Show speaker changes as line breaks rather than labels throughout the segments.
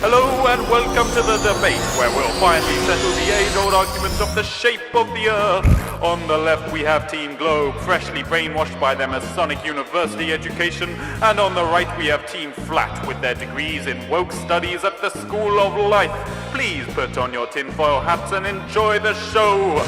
Hello and welcome to the debate, where we'll finally settle the age-old argument of the shape of the Earth. On the left we have Team Globe, freshly brainwashed by their Masonic University education, and on the right we have Team Flat, with their degrees in woke studies at the School of Life. Please put on your tinfoil hats and enjoy the show.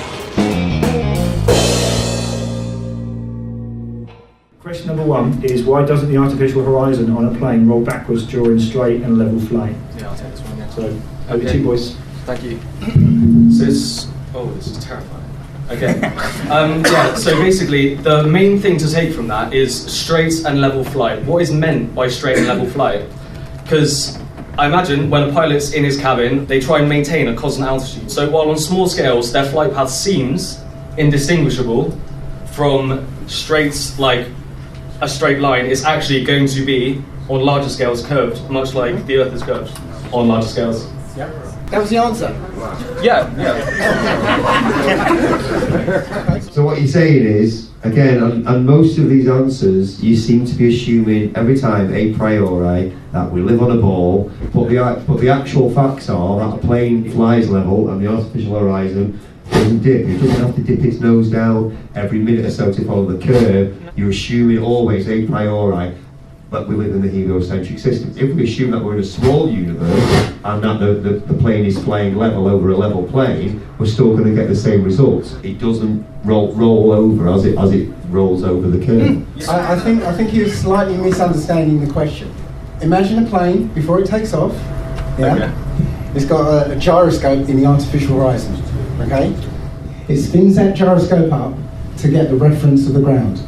Question number one is, why doesn't the artificial horizon on a plane roll backwards during straight and level flight?
Yeah, I'll take this one, yeah.
So, over to you, boys.
Thank you. So this is terrifying. Okay. So basically, the main thing to take from that is straight and level flight. What is meant by straight and level flight? Because I imagine when a pilot's in his cabin, they try and maintain a constant altitude. So while on small scales, their flight path seems indistinguishable from like a straight line, is actually going to be, on larger scales, curved, much like the Earth is curved on larger scales.
Yeah. That was the answer?
Yeah.
So what you're saying is, again, on most of these answers, you seem to be assuming every time a priori that we live on a ball, but the actual facts are that a plane flies level and the artificial horizon doesn't dip. It doesn't have to dip its nose down every minute or so to follow the curve. You're assuming always a priori that we live in the heliocentric system. If we assume that we're in a small universe and that the plane is flying level over a level plane, we're still going to get the same results. It doesn't roll over as it rolls over the curve.
I think you're slightly misunderstanding the question. Imagine a plane before it takes off. Yeah.
Okay.
It's got a gyroscope in the artificial horizon. Okay. It spins that gyroscope up to get the reference of the ground.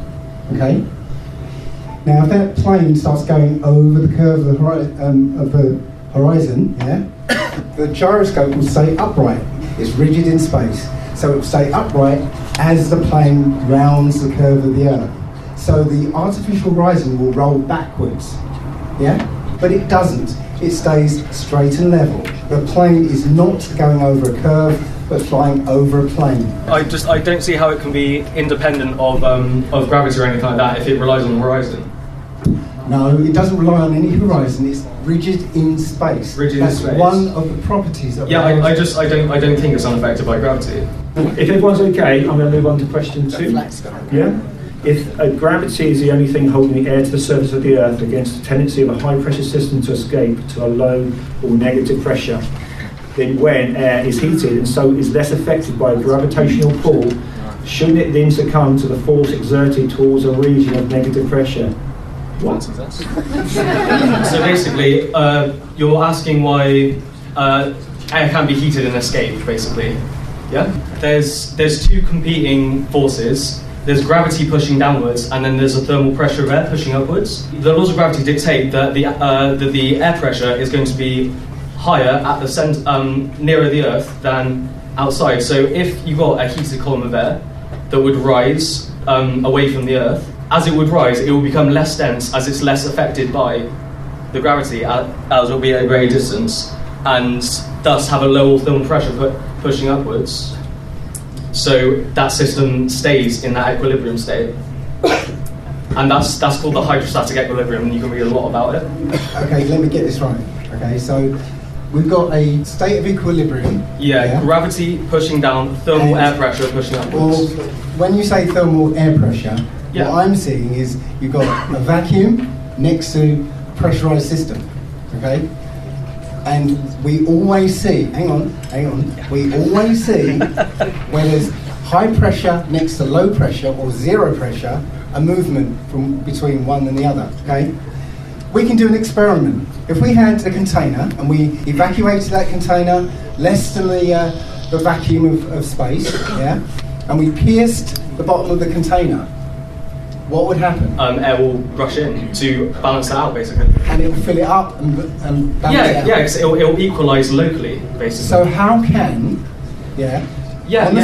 Okay. Now, if that plane starts going over the curve of the horizon, yeah, the gyroscope will stay upright. It's rigid in space, so it will stay upright as the plane rounds the curve of the Earth. So the artificial horizon will roll backwards, yeah, but it doesn't. It stays straight and level. The plane is not going over a curve, but flying over a plane.
I don't see how it can be independent of gravity or anything like that if it relies on the horizon.
No, it doesn't rely on any horizon. It's rigid in space. That's one of the properties of.
Yeah, I don't think it's unaffected by gravity.
If everyone's okay, I'm going to move on to question 2. Yeah. If gravity is the only thing holding the air to the surface of the Earth against the tendency of a high pressure system to escape to a low or negative pressure, then when air is heated and so is less affected by a gravitational pull, shouldn't it then succumb to the force exerted towards a region of negative pressure? What?
So basically, you're asking why air can be heated and escape, basically. Yeah? There's two competing forces. There's gravity pushing downwards, and then there's a thermal pressure of air pushing upwards. The laws of gravity dictate that the air pressure is going to be higher at the center, nearer the Earth than outside. So if you got a heated column of air that would rise away from the Earth, as it would rise, it will become less dense as it's less affected by the gravity as it will be at a greater distance, and thus have a lower thermal pressure pushing upwards. So that system stays in that equilibrium state. And that's called the hydrostatic equilibrium, and you can read a lot about it.
Okay, let me get this right. Okay, so we've got a state of equilibrium.
Yeah, gravity pushing down, thermal air pressure pushing upwards.
Well, when you say thermal air pressure,
yeah,
what I'm seeing is you've got a vacuum next to a pressurized system. Okay? And we always see, hang on, we always see when there's high pressure next to low pressure or zero pressure, a movement from between one and the other, okay? We can do an experiment. If we had a container and we evacuated that container less than the vacuum of space, yeah, and we pierced the bottom of the container, what would happen?
Air will rush in to balance that out, basically.
And it will fill it up and balance it out?
Yeah, because it'll equalise locally, basically.
So how can, on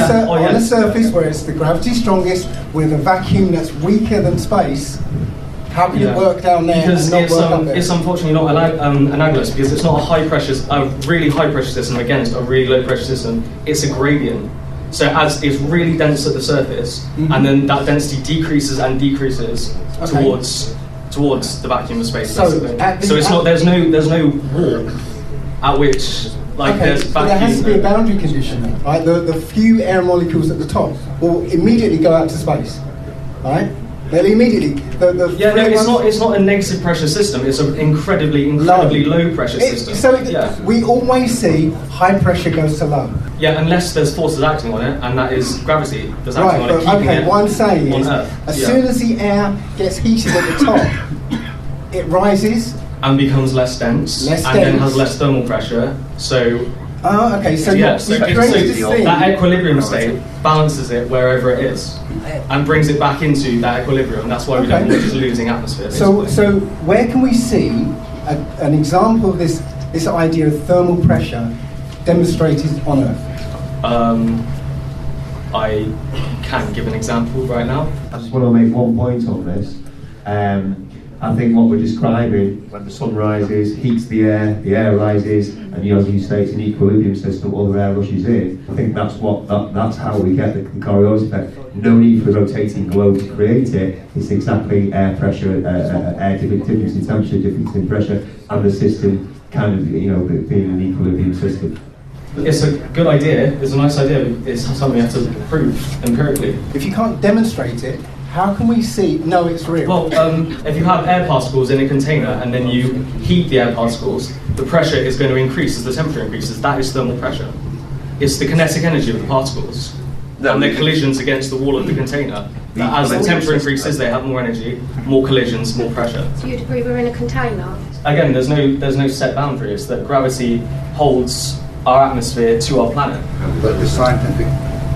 the surface where it's the gravity strongest, with a vacuum that's weaker than space, how can it work down there
because
and not work up there?
It's unfortunately not analogous, because it's not a really high pressure system against a really low pressure system. It's a gradient. So as it's really dense at the surface, and then that density decreases and decreases towards the vacuum of space. So it's not. There's no wall at which there's
but there has to be a
vacuum.
boundary condition, then, right? The few air molecules at the top will immediately go out to space, right? They'll immediately.
It's not a negative pressure system. It's an incredibly low pressure system.
We always see high pressure goes to low.
Yeah, unless there's forces acting on it, and that is gravity. That's acting
Right,
on it,
but
keeping it
what I'm saying is,
on Earth.
as soon as the air gets heated at the top, it rises.
And becomes less dense, then has less thermal pressure. So
okay, so
that equilibrium state balances it wherever it is, and brings it back into that equilibrium. That's why we don't want it losing atmosphere.
So where can we see an example of this idea of thermal pressure demonstrated on Earth?
I can't give an example right now.
I just want to make one point on this. I think what we're describing, when the sun rises, heats the air rises, and as you say, it's an equilibrium system, all the air rushes in. I think that's how we get the Coriolis effect. No need for a rotating globe to create it. It's exactly air pressure, air difference in temperature, difference in pressure, and the system kind of, being an equilibrium system.
It's a good idea. It's a nice idea. It's something we have to prove empirically.
If you can't demonstrate it, how can we see? No, it's real.
Well, if you have air particles in a container and then you heat the air particles, the pressure is going to increase as the temperature increases. That is thermal pressure. It's the kinetic energy of the particles and their collisions against the wall of the container. As the temperature increases, they have more energy, more collisions, more pressure.
So you'd agree we're in a container?
Again, there's no set boundary. It's that gravity holds our atmosphere to our planet.
But the scientific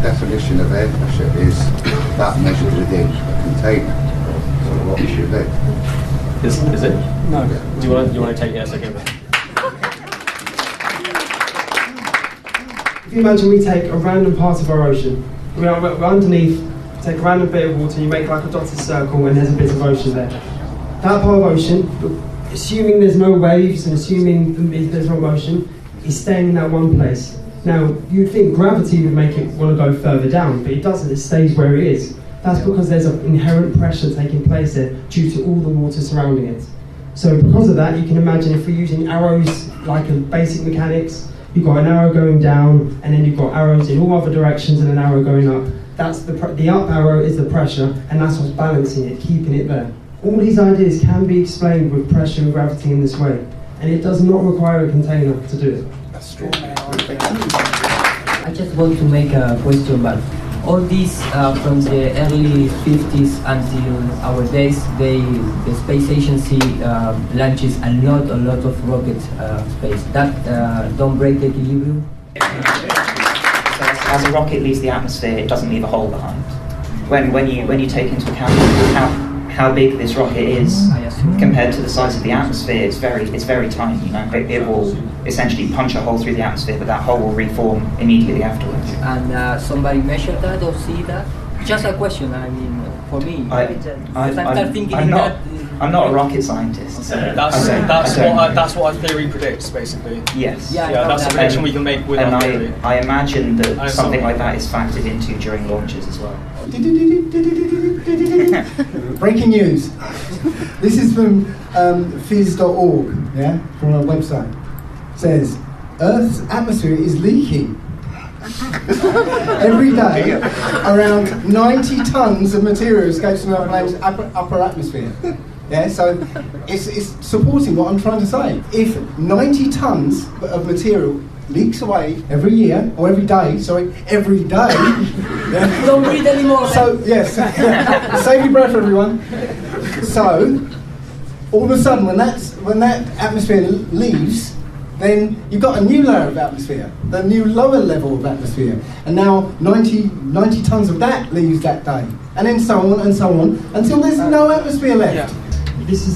definition of air pressure is that measured within a container. So what should it be?
Is it?
No.
Do you want to take yes? Okay.
If you imagine we take a random part of our ocean, we're underneath, take a random bit of water, you make like a dotted circle, and there's a bit of ocean there. That part of ocean, assuming there's no waves and assuming there's no motion, is staying in that one place. Now, you'd think gravity would make it want to go further down, but it doesn't, it stays where it is. That's because there's an inherent pressure taking place there due to all the water surrounding it. So because of that, you can imagine if we're using arrows like in basic mechanics, you've got an arrow going down, and then you've got arrows in all other directions and an arrow going up. That's the up arrow is the pressure, and that's what's balancing it, keeping it there. All these ideas can be explained with pressure and gravity in this way, and it does not require a container to do it.
I just want to make a question, but all these from the early 50s until our days, the space agency launches a lot of rocket space. That don't break the equilibrium?
So as a rocket leaves the atmosphere, it doesn't leave a hole behind. When you take into account how big this rocket is compared to the size of the atmosphere, it's very tiny. It will essentially punch a hole through the atmosphere, but that hole will reform immediately afterwards.
And somebody measured that or see that? Just a question. I mean, for me,
I'm not a rocket scientist. So
that's what our theory predicts, basically.
Yes.
Yeah,
that's a prediction we can make with our theory.
I imagine that something like that is factored into during launches as well.
Breaking news. This is from phys.org, yeah, from our website. It says, Earth's atmosphere is leaking. Every day, around 90 tons of material escapes from our planet's upper atmosphere. Yeah, so it's supporting what I'm trying to say. If 90 tons of material leaks away every year, or every day, yeah.
Don't breathe anymore.
So, yes, save your breath, everyone. So, all of a sudden, when that atmosphere leaves, then you've got a new layer of atmosphere, the new lower level of atmosphere, and now 90 tons of that leaves that day, and then so on, until there's no atmosphere left.
Yeah. This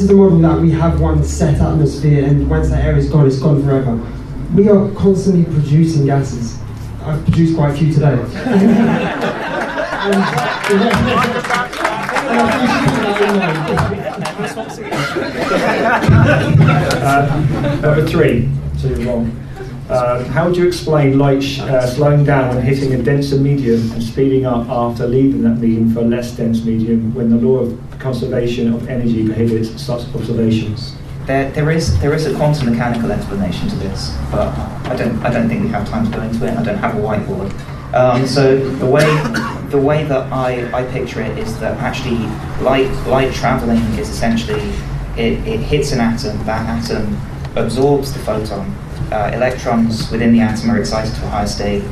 is the model that we have one set atmosphere, and once that air is gone, it's gone forever. We are constantly producing gases. I've produced quite a few today.
Number 3, how would you explain light slowing down and hitting a denser medium and speeding up after leaving that medium for a less dense medium when the law of conservation of energy prohibits such observations?
There is a quantum mechanical explanation to this, but I don't think we have time to go into it. I don't have a whiteboard. So the way that I picture it is that actually light traveling is essentially it hits an atom. That atom absorbs the photon. Electrons within the atom are excited to a higher state,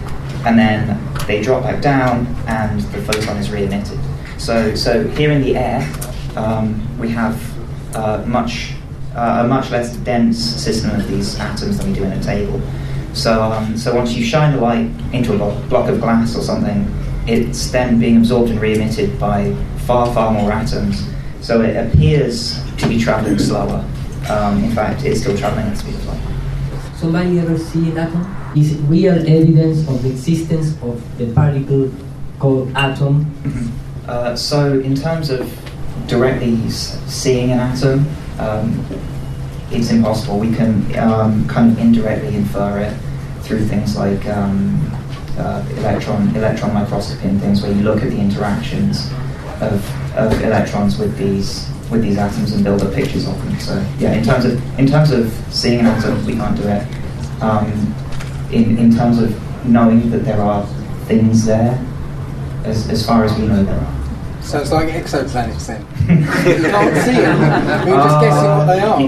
and then they drop back down, and the photon is re-emitted. So here in the air, we have a much less dense system of these atoms than we do in a table. So once you shine the light into a block of glass or something, it's then being absorbed and re-emitted by far more atoms. So it appears to be traveling slower. In fact, it's still traveling at the speed of light.
Somebody ever see an atom? Is real evidence of the existence of the particle called atom?
So in terms of directly seeing an atom, it's impossible. We can kind of indirectly infer it through things like electron microscopy and things, where you look at the interactions of electrons with these atoms and build up pictures of them. So yeah, in terms of seeing an atom, we can't do it. In terms of knowing that there are things there, as far as we know, there are.
So it's like exoplanets then. You can't see them. We're just guessing what they are.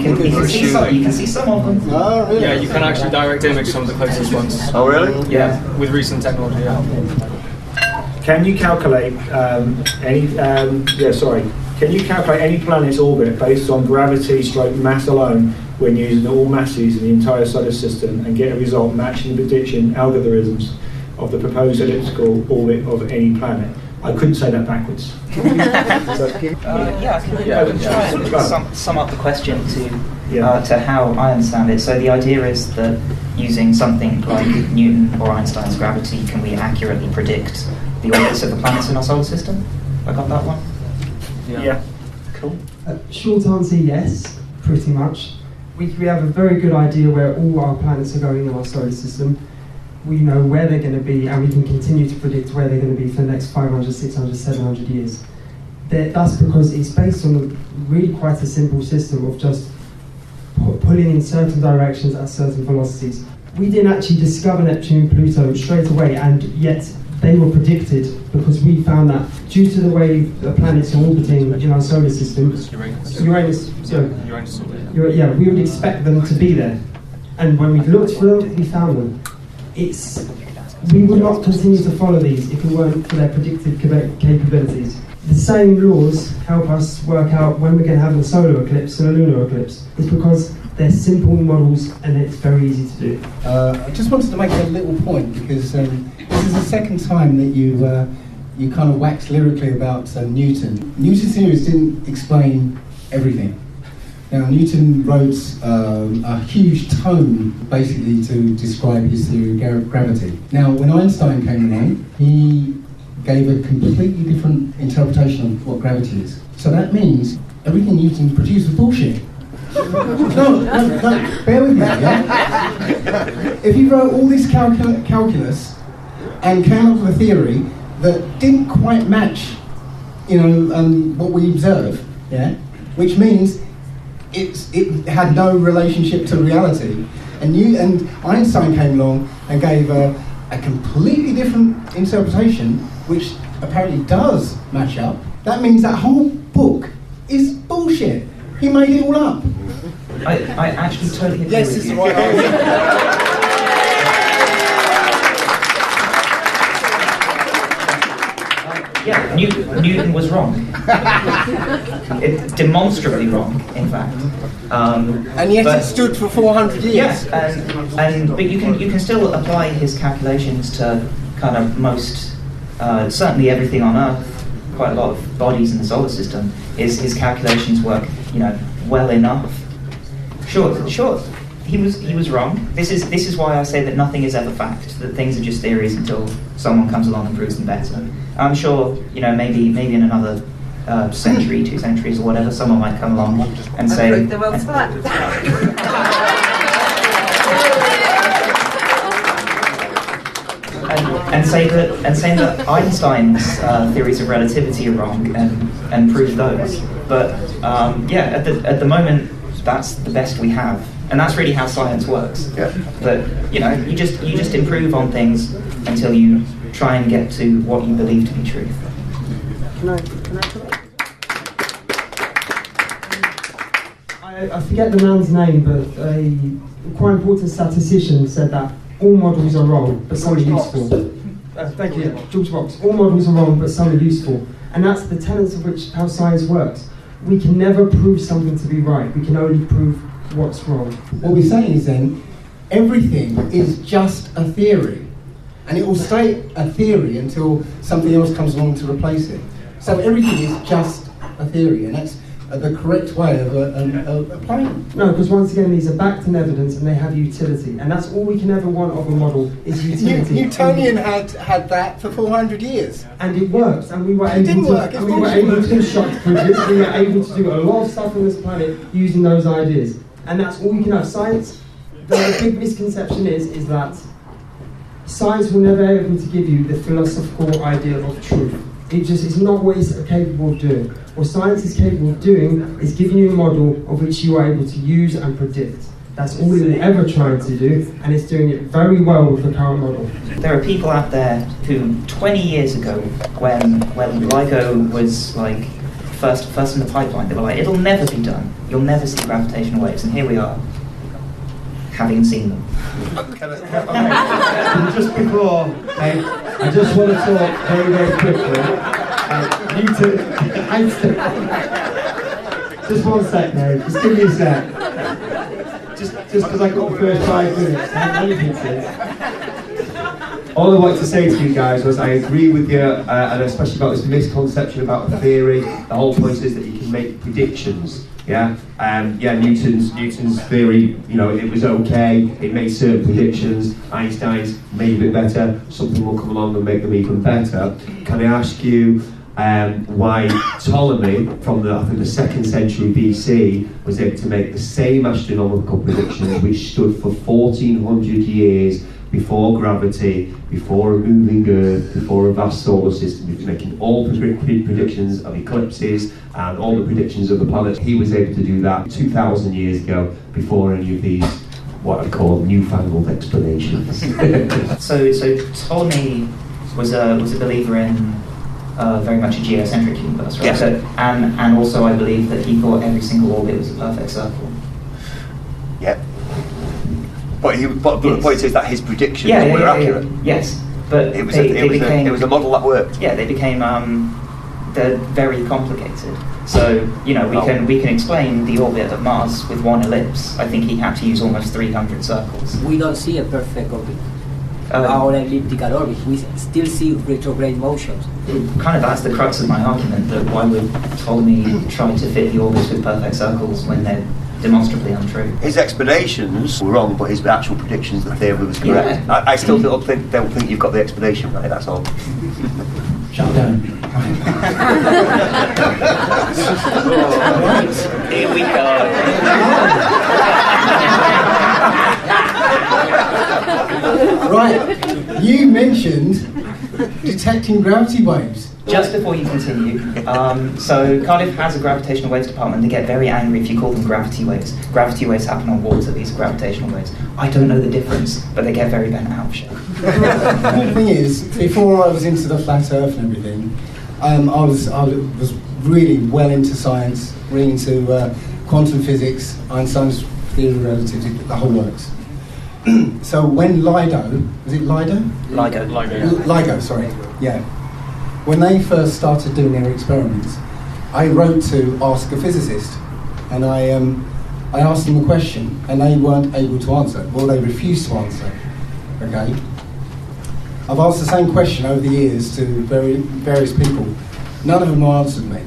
You can see some of them.
Oh, really?
Yeah, you can actually direct image some of the closest ones.
Oh, really?
Yeah.
With recent technology,
Can you calculate Can you calculate any planet's orbit based on gravity/mass alone when using all masses in the entire solar system and get a result matching the prediction algorithms of the proposed elliptical orbit of any planet? I couldn't say that backwards.
I can try and sum up the question to how I understand it. So the idea is that using something like Newton or Einstein's gravity, can we accurately predict the orbits of the planets in our solar system? I got that one?
Yeah.
Cool.
Short answer, yes, pretty much. We have a very good idea where all our planets are going in our solar system. We know where they're going to be, and we can continue to predict where they're going to be for the next 500, 600, 700 years. That's because it's based on really quite a simple system of just pulling in certain directions at certain velocities. We didn't actually discover Neptune and Pluto straight away, and yet they were predicted because we found that due to the way the planets are orbiting in our solar system, we would expect them to be there. And when we looked for them, we found them. We would not continue to follow these if it weren't for their predictive capabilities. The same laws help us work out when we're going to have a solar eclipse and a lunar eclipse. It's because they're simple models and it's very easy to do.
I just wanted to make a little point because this is the second time that you kind of waxed lyrically about Newton. Newton's theories didn't explain everything. Now, Newton wrote a huge tome, basically, to describe his theory of gravity. Now, when Einstein came along, he gave a completely different interpretation of what gravity is. So that means everything Newton produced was bullshit. No, bear with me, yeah? If he wrote all this calculus and came up with a theory that didn't quite match, what we observe, yeah, which means it had no relationship to reality, and Einstein came along and gave a completely different interpretation, which apparently does match up. That means that whole book is bullshit. He made it all up.
I actually totally agree with you.
Yes, it's the right answer.
Yeah, Newton was wrong. Demonstrably wrong, in fact.
And yet it stood for 400 years.
Yes, but you can still apply his calculations to kind of most, certainly everything on Earth. Quite a lot of bodies in the solar system. His calculations work, well enough. Sure. He was wrong. This is why I say that nothing is ever fact. That things are just theories until someone comes along and proves them better. I'm sure, maybe in another century, 2 centuries, or whatever, someone might come along and say.
The world's flat.
And say that Einstein's theories of relativity are wrong and prove those. But at the moment, that's the best we have, and that's really how science works.
Yeah.
That you just improve on things until you try and get to what you believe to be truth.
Can I I forget the man's name, but a quite important statistician said that all models are wrong, but some are useful. Thank you, George Box. All models are wrong, but some are useful. And that's the tenets of which how science works. We can never prove something to be right. We can only prove what's wrong.
What we're saying is then, everything is just a theory. And it will stay a theory until something else comes along to replace it. So everything is just a theory, and that's the correct way of applying.
No, because once again, these are backed in evidence and they have utility. And that's all we can ever want of a model is utility.
Newtonian had that for 400 years.
And it works, and we were able
didn't
to,
work.
and we were able to construct bridges. We were able to do a lot of stuff on this planet using those ideas. And that's all we can have. Science, the big misconception is that science will never be able to give you the philosophical idea of truth. It just is not what it's capable of doing. What science is capable of doing is giving you a model of which you are able to use and predict. That's all it will ever try to do, and it's doing it very well with the current model.
There are people out there who 20 years ago, when LIGO was like first in the pipeline, they were like, it'll never be done. You'll never see gravitational waves, and here we are, having seen them.
Just before, I just want to talk very, very quickly. Just one sec, Mary. Just give me a sec. Just because I got the first 5 minutes. All I want to say to you guys was I agree with you, and especially about this misconception about a theory. The whole point is that you can make predictions. Yeah, Newton's theory, it was okay. It made certain predictions. Einstein's made a bit better. Something will come along and make them even better. Can I ask you why Ptolemy, from the 2nd century BC, was able to make the same astronomical predictions which stood for 1400 years before gravity, before a moving Earth, before a vast solar system, making all predictions of eclipses and all the predictions of the planets. He was able to do that 2,000 years ago before any of these, what I call newfangled explanations.
So Ptolemy was a believer in very much a geocentric universe, right?
Yes.
So, and also I believe that he thought every single orbit was a perfect circle.
Yep. But the point is that his predictions were accurate.
Yes, but
It was a model that worked.
Yeah, they became they're very complicated. So we can explain the orbit of Mars with one ellipse. I think he had to use almost 300 circles.
We don't see a perfect orbit. Our elliptical orbit. We still see retrograde motions.
Kind of that's the crux of my argument, that why would Ptolemy try to fit the orbits with perfect circles when they're demonstrably untrue?
His explanations were wrong, but his actual predictions, the theory was correct.
Yeah.
I still don't think you've got the explanation right, that's all.
Shut down.
Here we go.
Right, you mentioned detecting gravity waves.
Just before you continue, so Cardiff has a gravitational waves department. They get very angry if you call them gravity waves. Gravity waves happen on water, these are gravitational waves. I don't know the difference, but they get very bent out of shape.
The thing is, before I was into the flat earth and everything, I was really well into science, really into quantum physics, Einstein's theory of relativity, the whole works. So when LIGO, was it LIGO? LIGO, sorry, yeah. When they first started doing their experiments, I wrote to ask a physicist, and I asked them a question, and they weren't able to answer. Well, they refused to answer. Okay. I've asked the same question over the years to various people. None of them answered me.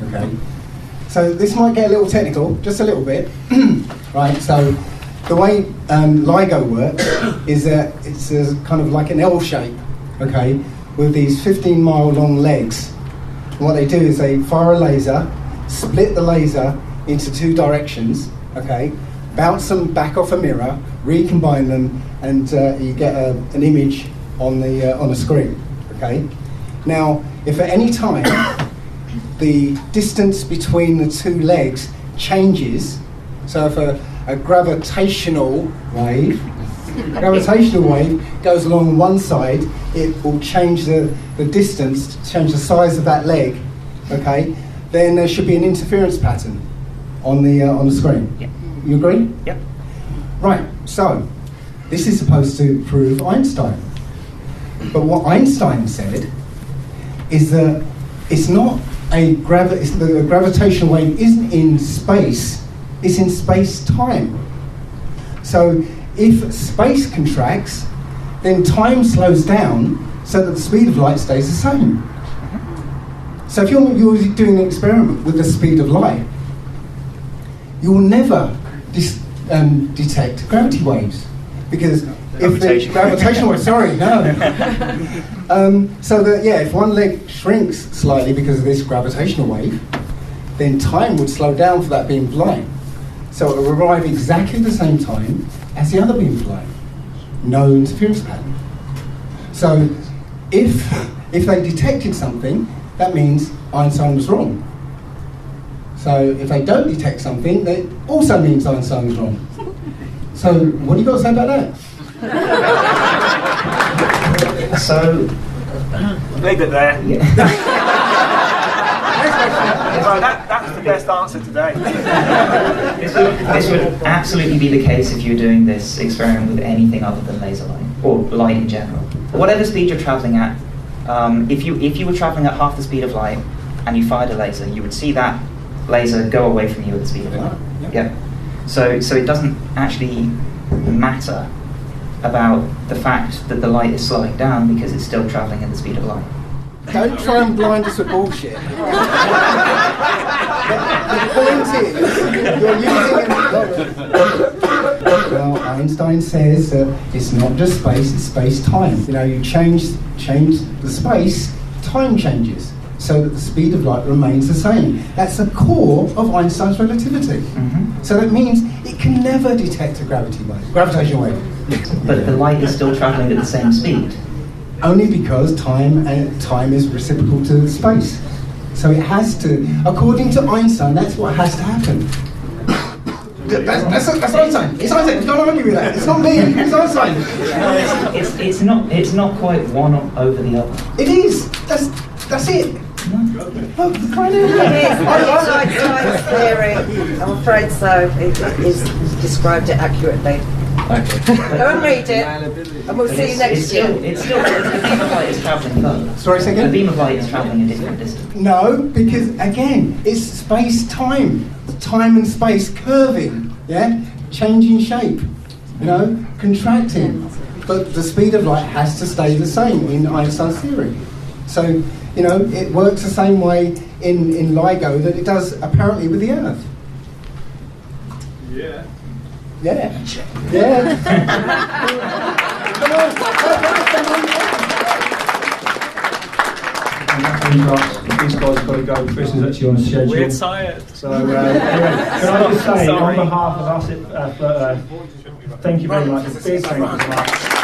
Okay. So this might get a little technical, just a little bit. Right. So the way LIGO works is that it's kind of like an L shape. Okay. With these 15-mile long legs. And what they do is they fire a laser, split the laser into 2 directions, okay, bounce them back off a mirror, recombine them, and you get an image on a screen, okay. Now, if at any time the distance between the 2 legs changes, So if a gravitational wave goes along one side, it will change the distance, change the size of that leg. Okay, then there should be an interference pattern on the screen.
Yep.
You agree?
Yep.
Right. So this is supposed to prove Einstein, but what Einstein said is that it's not the gravitational wave isn't in space; it's in space-time. So if space contracts, then time slows down so that the speed of light stays the same. So if you're doing an experiment with the speed of light, you will never detect gravity waves, because if the gravitational wave, sorry, no. So that, yeah, if one leg shrinks slightly because of this gravitational wave, then time would slow down for that beam of light. So it will arrive exactly the same time as the other beam of light. No interference pattern. So if they detected something, that means Einstein was wrong. So if they don't detect something, that also means Einstein was wrong. So what do you got to say about that?
So leave it there. That's the best answer today.
This would absolutely be the case if you were doing this experiment with anything other than laser light, or light in general. Whatever speed you're travelling at, if you were travelling at half the speed of light and you fired a laser, you would see that laser go away from you at the speed of light. Yeah. So it doesn't actually matter about the fact that the light is slowing down because it's still travelling at the speed of light.
Don't try and blind us with bullshit. The point is, you're using well, Einstein says that it's not just space, it's space-time. You know, you change the space, time changes, so that the speed of light remains the same. That's the core of Einstein's relativity. Mm-hmm. So that means it can never detect a gravitational wave.
But the light is still travelling at the same speed.
Only because time is reciprocal to space. So it has to, according to Einstein, that's what has to happen. That's Einstein. It's Einstein. You can't argue with that. It's not me. It's Einstein.
It's not quite one over the other.
It is. That's it.
It is Einstein's theory. I'm afraid so. It's described it accurately. Okay. Go and read it, and we'll see you next year.
It's still the beam of light is travelling further.
Sorry, say again?
The beam of light is travelling a different distance.
No, because again, it's space-time. Time and space curving, yeah? Changing shape, you know, contracting. But the speed of light has to stay the same in Einstein's theory. So, you know, it works the same way in LIGO that it does apparently with the Earth.
Yeah.
Yeah. Yeah.
These guys have got to go. Chris is actually on a schedule.
We're tired.
So, can I just say, on behalf of us, thank you very much. A big thank you very much.